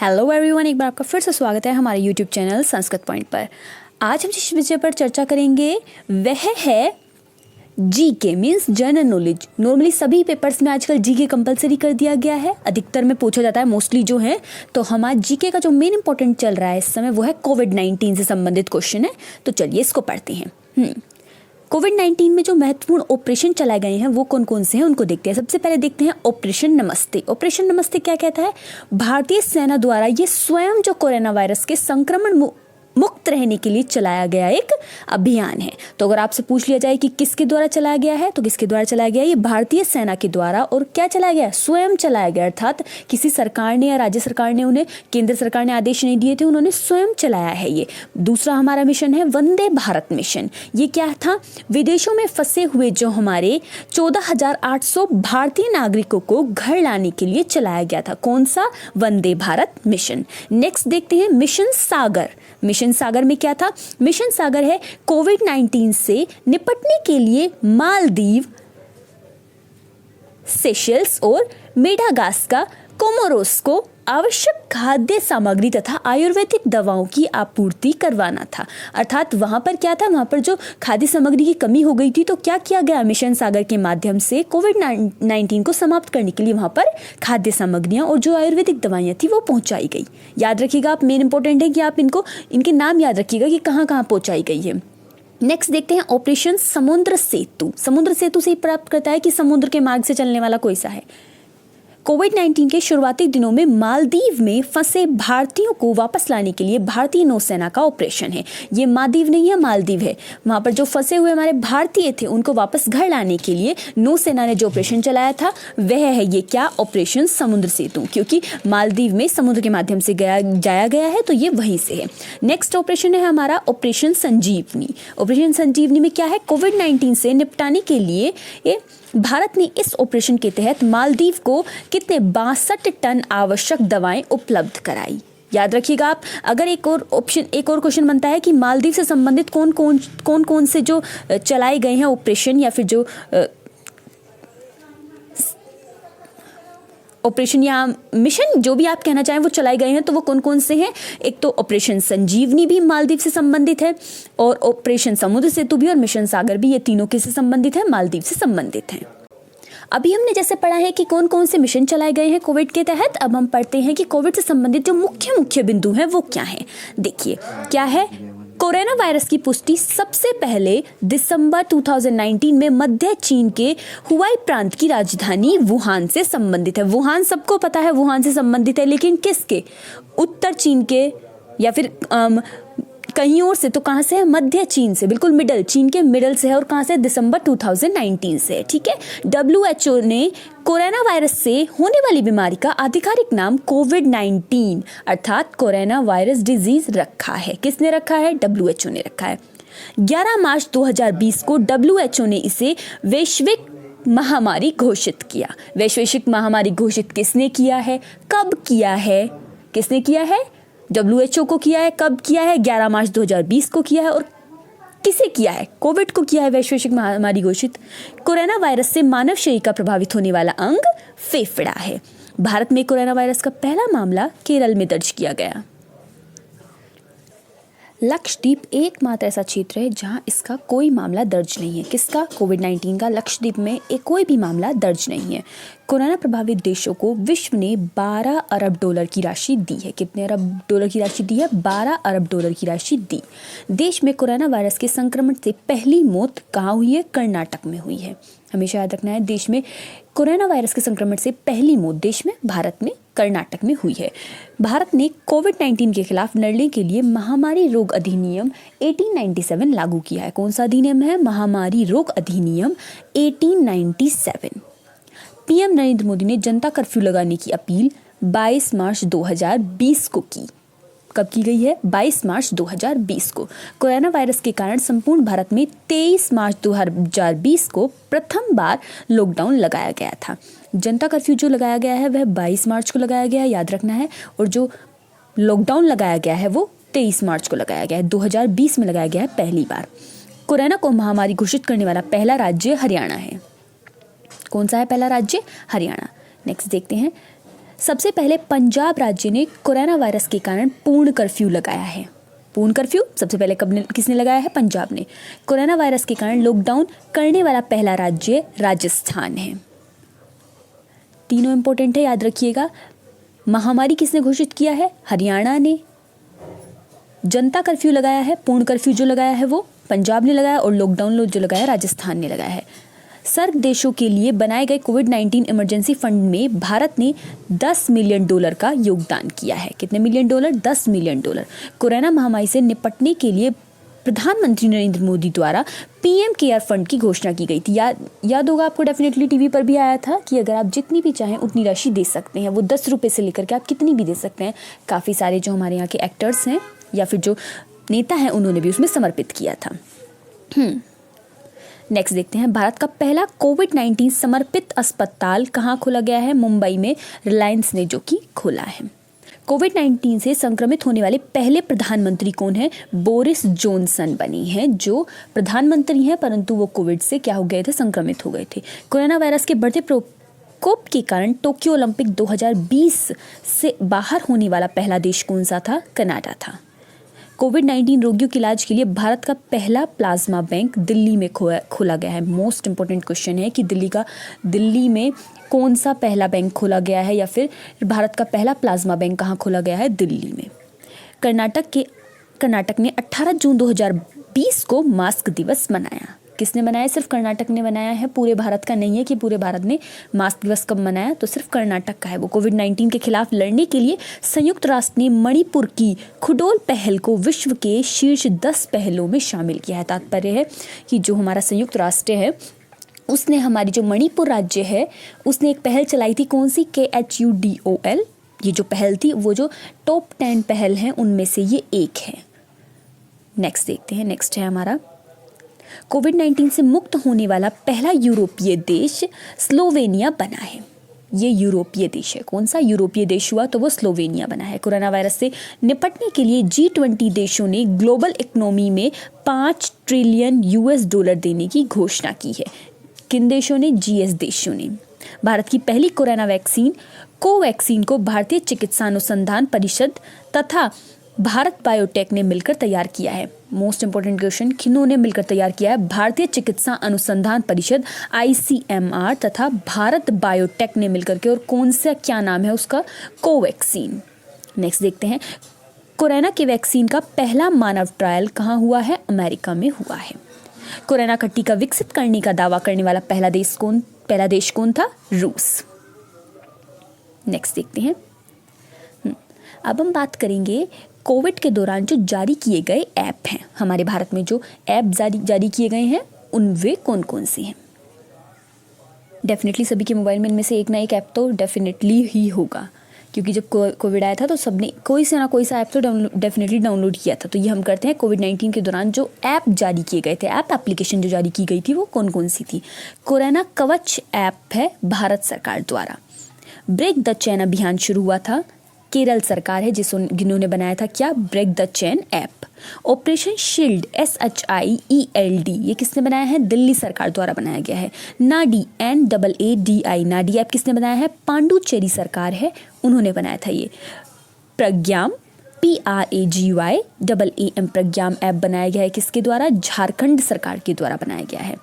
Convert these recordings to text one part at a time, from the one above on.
Hello everyone, एक बार आपका फिर से स्वागत है हमारे यूट्यूब चैनल संस्कृत पॉइंट पर। आज हम जिस विषय पर चर्चा करेंगे वह है GK means general knowledge. Normally सभी पेपर्स में आजकल जीके कंपलसरी कर दिया गया है, अधिकतर में पूछा जाता है मोस्टली जो है। तो हमारा जीके का जो मेन इंपॉर्टेंट चल रहा है इस समय वो है कोविड-19 से संबंधित क्वेश्चन है। तो चलिए इसको पढ़ते हैं। कोविड-19 में जो महत्वपूर्ण ऑपरेशन चलाए गए हैं वो कौन कौन से हैं उनको देखते हैं। सबसे पहले देखते हैं ऑपरेशन नमस्ते। ऑपरेशन नमस्ते क्या कहता है? भारतीय सेना द्वारा ये स्वयं जो कोरोना वायरस के संक्रमण मुक्त रहने के लिए चलाया गया एक अभियान है। तो अगर आपसे पूछ लिया जाए कि किसके द्वारा चलाया गया है, तो किसके द्वारा चलाया गया है? ये भारतीय सेना के द्वारा। और क्या चलाया गया? स्वयं चलाया गया, अर्थात किसी सरकार ने या राज्य सरकार ने उन्हें, केंद्र सरकार ने आदेश नहीं दिए थे, उन्होंने स्वयं चलाया है ये। दूसरा हमारा मिशन है वंदे भारत मिशन। ये क्या था? विदेशों में फंसे हुए जो हमारे 14,800 भारतीय नागरिकों को घर लाने के लिए चलाया गया था। कौन सा? वंदे भारत मिशन। नेक्स्ट देखते हैं मिशन सागर। मिशन सागर में क्या था? मिशन सागर है कोविड-19 से निपटने के लिए मालदीव, सेशेल्स और मेडागास्कर, कोमोरोस को आवश्यक खाद्य सामग्री तथा आयुर्वेदिक दवाओं की आपूर्ति करवाना था। अर्थात वहां पर क्या था? वहां पर जो खाद्य सामग्री की कमी हो गई थी, तो क्या किया गया? मिशन सागर के माध्यम से कोविड-19 को समाप्त करने के लिए वहां पर खाद्य सामग्रियां और जो आयुर्वेदिक दवाइयां थी वो पहुंचाई गई। याद रखिएगा, आप मेन इंपॉर्टेंट है कि आप इनके नाम याद रखिएगा कि कहाँ कहाँ पहुंचाई गई है। नेक्स्ट देखते हैं ऑपरेशन समुद्र सेतु। समुद्र सेतु से प्राप्त करता है कि समुद्र के मार्ग से चलने वाला कोई सा है। कोविड-19 के शुरुआती दिनों में मालदीव में फंसे भारतीयों को वापस लाने के लिए भारतीय नौसेना का ऑपरेशन है। ये मालदीव नहीं है, मालदीव है। वहां पर जो फंसे हुए हमारे भारतीय थे उनको वापस घर लाने के लिए नौसेना ने जो ऑपरेशन चलाया था वह है ये क्या? ऑपरेशन समुद्र सेतु। क्योंकि मालदीव में समुद्र के माध्यम से जाया गया है तो ये वहीं से है। नेक्स्ट ऑपरेशन है हमारा ऑपरेशन संजीवनी। ऑपरेशन संजीवनी में क्या है? कोविड-19 से निपटाने के लिए भारत ने इस ऑपरेशन के तहत मालदीव को कितने 62 टन आवश्यक दवाएं उपलब्ध कराई। याद रखिएगा आप। अगर एक और क्वेश्चन बनता है कि मालदीव से संबंधित कौन कौन से जो चलाए गए हैं ऑपरेशन या फिर जो ऑपरेशन या मिशन जो भी आप कहना चाहें वो चलाए गए हैं, तो वो कौन कौन से हैं? एक तो ऑपरेशन संजीवनी भी मालदीव से संबंधित है, और ऑपरेशन समुद्र सेतु भी, और मिशन सागर भी। ये तीनों किससे संबंधित है? मालदीव से संबंधित हैं। अभी हमने जैसे पढ़ा है कि कौन कौन से मिशन चलाए गए हैं कोविड के तहत। अब हम पढ़ते हैं कि कोविड से संबंधित जो मुख्य बिंदु हैं वो क्या है। देखिए क्या है? कोरोना वायरस की पुष्टि सबसे पहले दिसंबर 2019 में मध्य चीन के हुआई प्रांत की राजधानी वुहान से संबंधित है। वुहान सबको पता है, वुहान से संबंधित है, लेकिन किसके? उत्तर चीन के या फिर कहीं और से। तो कहां से है? मध्य चीन से, बिल्कुल मिडल, चीन के मिडल से है। और कहां से? दिसंबर 2019 से। ठीक है। WHO ने कोरोना वायरस से होने वाली बीमारी का आधिकारिक नाम कोविड-19 अर्थात कोरोना वायरस डिजीज रखा है। किसने रखा है? WHO ने रखा है। 11 मार्च 2020 को WHO ने इसे वैश्विक महामारी घोषित किया। वैश्विक महामारी घोषित किसने किया है? कब किया है? किसने किया है? WHO को किया है। कब किया है? 11 मार्च 2020 को किया है। और किसे किया है? कोविड को किया है वैश्विक महामारी घोषित। कोरोना वायरस से मानव शरीर का प्रभावित होने वाला अंग फेफड़ा है। भारत में कोरोना वायरस का पहला मामला केरल में दर्ज किया गया। लक्षद्वीप एकमात्र ऐसा क्षेत्र है जहां इसका कोई मामला दर्ज नहीं है। किसका? कोविड-19 का। लक्षद्वीप में कोई भी मामला दर्ज नहीं है। कोरोना प्रभावित देशों को विश्व ने $12 अरब की राशि दी है। कितने अरब डॉलर की राशि दी है? $12 अरब की राशि दी। देश में कोरोना वायरस के संक्रमण से पहली मौत कहाँ हुई है? कर्नाटक में हुई है। हमेशा याद रखना है, देश में कोरोना वायरस के संक्रमण से पहली मौत देश में, भारत में, कर्नाटक में हुई है। भारत ने कोविड-19 के खिलाफ लड़ने के लिए महामारी रोग अधिनियम 1897 लागू किया है। कौन सा अधिनियम है? महामारी रोग अधिनियम 1897। पीएम नरेंद्र मोदी ने जनता कर्फ्यू लगाने की अपील 22 मार्च 2020 को की। कब की गई है? 22 मार्च 2020 को। कोरोना वायरस के कारण संपूर्ण भारत में 23 मार्च 2020 को प्रथम बार लॉकडाउन लगाया गया था। जनता कर्फ्यू जो लगाया गया है वह 22 मार्च को लगाया गया है, याद रखना है। और जो लॉकडाउन लगाया गया है वो 23 मार्च को लगाया गया है। 2020 में लगाया गया है पहली बार। कोरोना को महामारी घोषित करने वाला पहला राज्य हरियाणा है। कौन सा है पहला राज्य? हरियाणा। नेक्स्ट देखते हैं सबसे पहले पंजाब राज्य ने कोरोना वायरस के कारण पूर्ण कर्फ्यू लगाया है। पूर्ण कर्फ्यू सबसे पहले किसने लगाया है? पंजाब ने। कोरोना वायरस के कारण लॉकडाउन करने वाला पहला राज्य राजस्थान है। तीनों इंपॉर्टेंट है, याद रखिएगा। महामारी किसने घोषित किया है? हरियाणा ने। जनता कर्फ्यू लगाया है, पूर्ण कर्फ्यू जो लगाया है वो पंजाब ने लगाया, और लॉकडाउन जो लगाया राजस्थान ने लगाया है। सर्ग देशों के लिए बनाए गए कोविड-19 इमरजेंसी फंड में भारत ने $10 मिलियन का योगदान किया है। कितने मिलियन डॉलर? $10 मिलियन। कोरोना महामारी से निपटने के लिए प्रधानमंत्री नरेंद्र मोदी द्वारा पीएम केयर फंड की घोषणा की गई थी। याद होगा आपको, डेफिनेटली टीवी पर भी आया था कि अगर आप जितनी भी चाहें उतनी राशि दे सकते हैं। वो 10 रुपये से लेकर के आप कितनी भी दे सकते हैं। काफ़ी सारे जो हमारे यहाँ के एक्टर्स हैं या फिर जो नेता हैं उन्होंने भी उसमें समर्पित किया था। नेक्स्ट देखते हैं, भारत का पहला कोविड-19 समर्पित अस्पताल कहाँ खोला गया है? मुंबई में रिलायंस ने जो कि खोला है। कोविड-19 से संक्रमित होने वाले पहले प्रधानमंत्री कौन है? बोरिस जॉनसन बने हैं, जो प्रधानमंत्री हैं परंतु वो कोविड से क्या हो गए थे? संक्रमित हो गए थे। कोरोना वायरस के बढ़ते प्रकोप के कारण टोक्यो ओलंपिक 2020 से बाहर होने वाला पहला देश कौन सा था? कनाडा था। कोविड-19 रोगियों के इलाज के लिए भारत का पहला प्लाज्मा बैंक दिल्ली में खोला गया है। मोस्ट इंपॉर्टेंट क्वेश्चन है कि दिल्ली में कौन सा पहला बैंक खोला गया है, या फिर भारत का पहला प्लाज्मा बैंक कहाँ खोला गया है? दिल्ली में। कर्नाटक ने 18 जून 2020 को मास्क दिवस मनाया। किसने मनाया? सिर्फ कर्नाटक ने मनाया है, पूरे भारत का नहीं है कि पूरे भारत ने मास्क दिवस कब मनाया, तो सिर्फ कर्नाटक का है। वो कोविड-19 के खिलाफ लड़ने के लिए संयुक्त राष्ट्र ने मणिपुर की खुडोल पहल को विश्व के शीर्ष 10 पहलों में शामिल किया है। तात्पर्य है कि जो हमारा संयुक्त राष्ट्र है उसने हमारी जो मणिपुर राज्य है उसने एक पहल चलाई थी। कौन सी? KHUDOL। ये जो पहल थी वो जो टॉप 10 पहल हैं उनमें से ये एक है। नेक्स्ट देखते हैं, नेक्स्ट है हमारा कोविड-19 से मुक्त होने वाला पहला यूरोपीय देश स्लोवेनिया बना है। ये यूरोपीय देश है। कौन सा यूरोपीय देश हुआ? तो वो स्लोवेनिया बना है। कोरोना वायरस से निपटने के लिए G20 देशों ने ग्लोबल इकोनॉमी में $5 ट्रिलियन देने की घोषणा की है। किन देशों ने? GS देशों ने। भारत की पहली कोरोना वैक्सीन कोवैक्सीन को भारतीय चिकित्सा अनुसंधान परिषद तथा भारत बायोटेक ने मिलकर तैयार किया है। मोस्ट इंपोर्टेंट क्वेश्चन, किन्होंने मिलकर तैयार किया है? भारतीय चिकित्सा अनुसंधान परिषद ICMR तथा भारत बायोटेक ने मिलकर के। और कौन सा क्या नाम है उसका? कोवैक्सीन। नेक्स्ट देखते हैं, कोरोना के वैक्सीन का पहला मानव ट्रायल कहाँ हुआ है? अमेरिका में हुआ है। कोरोना का टीका विकसित करने का दावा करने वाला पहला देश कौन था? रूस। नेक्स्ट देखते हैं, अब हम बात करेंगे कोविड के दौरान जो जारी किए गए ऐप हैं। हमारे भारत में जो ऐप जारी किए गए हैं उनवे कौन कौन से हैं? डेफिनेटली सभी के मोबाइल में इनमें से एक ना एक ऐप तो डेफिनेटली ही होगा, क्योंकि जब कोविड आया था तो सबने कोई से ना कोई सा ऐप तो डेफिनेटली डाउनलोड किया था। तो ये हम करते हैं, कोविड-19 के दौरान जो ऐप जारी किए गए थे, ऐप एप्लीकेशन जो जारी की गई थी वो कौन कौन सी थी? कोरोना कवच ऐप है भारत सरकार द्वारा। ब्रेक द चेन अभियान शुरू हुआ था, केरल सरकार है जिन्होंने बनाया था क्या? Break the chain app. Operation shield SHIELD ये किसने बनाया है? दिल्ली सरकार द्वारा बनाया गया है। नाडी NAADI नाडी ऐप किसने बनाया है? पांडुचेरी सरकार है, उन्होंने बनाया था ये। प्रज्ञाम PRAGYAM प्रज्ञाम ऐप बनाया गया है किसके द्वारा? झारखंड सरकार के द्वारा बनाया गया है।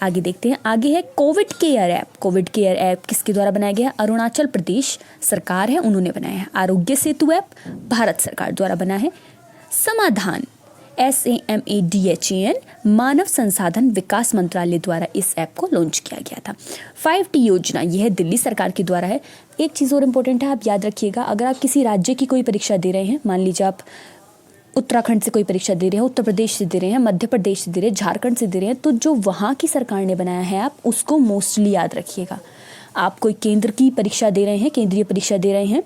आगे देखते हैं, आगे है Covid care app. Covid care app किसके द्वारा बनाया गया है? अरुणाचल प्रदेश सरकार है, उन्होंने बनाया है। आरोग्य सेतु ऐप भारत सरकार द्वारा बना है। समाधान SAMADHAN मानव संसाधन विकास मंत्रालय द्वारा इस ऐप को लॉन्च किया गया था। 5T योजना यह दिल्ली सरकार के द्वारा है। एक चीज़ और इम्पोर्टेंट है, आप याद रखिएगा, अगर आप किसी राज्य की कोई परीक्षा दे रहे हैं, मान लीजिए आप उत्तराखंड से कोई परीक्षा दे रहे हैं, उत्तर प्रदेश से दे रहे हैं, मध्य प्रदेश से दे रहे हैं, झारखंड से दे रहे हैं, तो जो वहाँ की सरकार ने बनाया है आप उसको मोस्टली याद रखिएगा। आप कोई केंद्र की परीक्षा दे रहे हैं, केंद्रीय परीक्षा दे रहे हैं,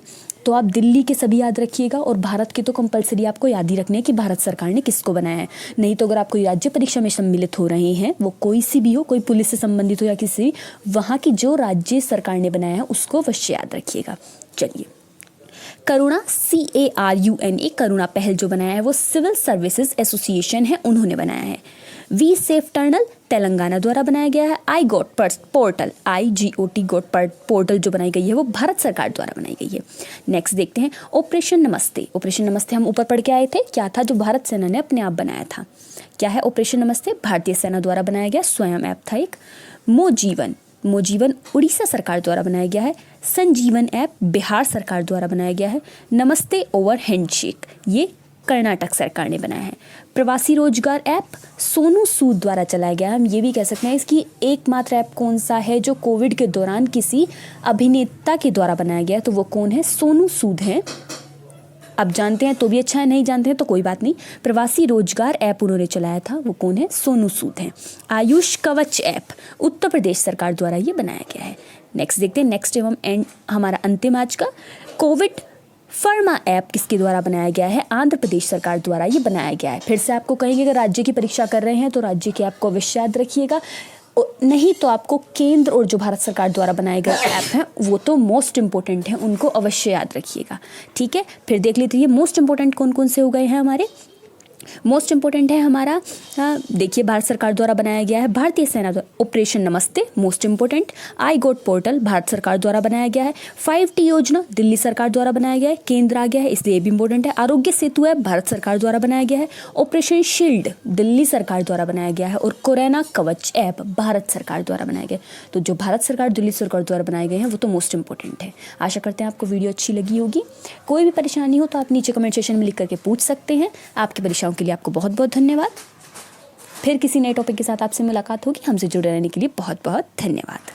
तो आप दिल्ली के सभी याद रखिएगा, और भारत के तो कंपलसरी आपको याद ही रखने हैं कि भारत सरकार ने किसको बनाया है। नहीं तो अगर आप कोई राज्य परीक्षा में सम्मिलित हो रहे हैं, वो कोई सी भी हो, कोई पुलिस से संबंधित हो या किसी, वहाँ की जो राज्य सरकार ने बनाया है उसको अवश्य याद रखिएगा। चलिए, करुणा CARUNA करुणा पहल जो बनाया है वो सिविल सर्विसेज एसोसिएशन है, उन्होंने बनाया है। वी सेफ टनल तेलंगाना द्वारा बनाया गया है। I got portal, IGOT got portal जो बनाई गई है वो भारत सरकार द्वारा बनाई गई है। नेक्स्ट देखते हैं ऑपरेशन नमस्ते। ऑपरेशन नमस्ते हम ऊपर पढ़ के आए थे, क्या था जो भारत सेना ने अपने आप बनाया था। क्या है ऑपरेशन नमस्ते? भारतीय सेना द्वारा बनाया गया स्वयं ऐप था एक। मोजीवन उड़ीसा सरकार द्वारा बनाया गया है। संजीवन ऐप बिहार सरकार द्वारा बनाया गया है। नमस्ते ओवर हैंडशेक ये कर्नाटक सरकार ने बनाया है। प्रवासी रोजगार ऐप सोनू सूद द्वारा चलाया गया है। हम ये भी कह सकते हैं इसकी एकमात्र ऐप कौन सा है जो कोविड के दौरान किसी अभिनेता के द्वारा बनाया गया है, तो वो कौन है? सोनू सूद हैं। अब जानते हैं तो भी अच्छा है, नहीं जानते हैं तो कोई बात नहीं। प्रवासी रोजगार ऐप उन्होंने चलाया था, वो कौन है? सोनू सूद हैं। आयुष कवच ऐप उत्तर प्रदेश सरकार द्वारा ये बनाया गया है। नेक्स्ट देखते हैं, नेक्स्ट एवं एंड हमारा अंतिम आज का कोविड फर्मा ऐप किसके द्वारा बनाया गया है? आंध्र प्रदेश सरकार द्वारा ये बनाया गया है। फिर से आपको कहेंगे अगर राज्य की परीक्षा कर रहे हैं तो राज्य के ऐप को अवश्य याद रखिएगा, नहीं तो आपको केंद्र और जो भारत सरकार द्वारा बनाए गए ऐप हैं वो तो मोस्ट इंपॉर्टेंट हैं, उनको अवश्य याद रखिएगा। ठीक है, फिर देख लीजिए ये मोस्ट इंपॉर्टेंट कौन कौन से हो गए हैं हमारे। मोस्ट इंपॉर्टेंट है हमारा, देखिए भारत सरकार द्वारा बनाया गया है। भारतीय सेना द्वारा ऑपरेशन नमस्ते most important. I got portal Bharat सरकार द्वारा बनाया गया है। 5T योजना दिल्ली सरकार द्वारा बनाया गया है, केंद्र आ गया है इसलिए भी इंपॉर्टेंट है। आरोग्य सेतु ऐप भारत सरकार द्वारा बनाया गया है। ऑपरेशन शील्ड दिल्ली सरकार द्वारा बनाया गया है और कोरोना कवच ऐप भारत सरकार द्वारा बनाया गया है। तो जो भारत सरकार दिल्ली सरकार द्वारा बनाए गए हैं वो तो मोस्ट इंपॉर्टेंट है। आशा करते हैं आपको वीडियो अच्छी लगी होगी। कोई भी परेशानी हो तो आप नीचे कमेंट सेक्शन में लिख करके पूछ सकते हैं। आपकी परीक्षाओं के लिए आपको बहुत बहुत धन्यवाद। फिर किसी नए टॉपिक के साथ आपसे मुलाकात होगी। हमसे जुड़े रहने के लिए बहुत बहुत धन्यवाद।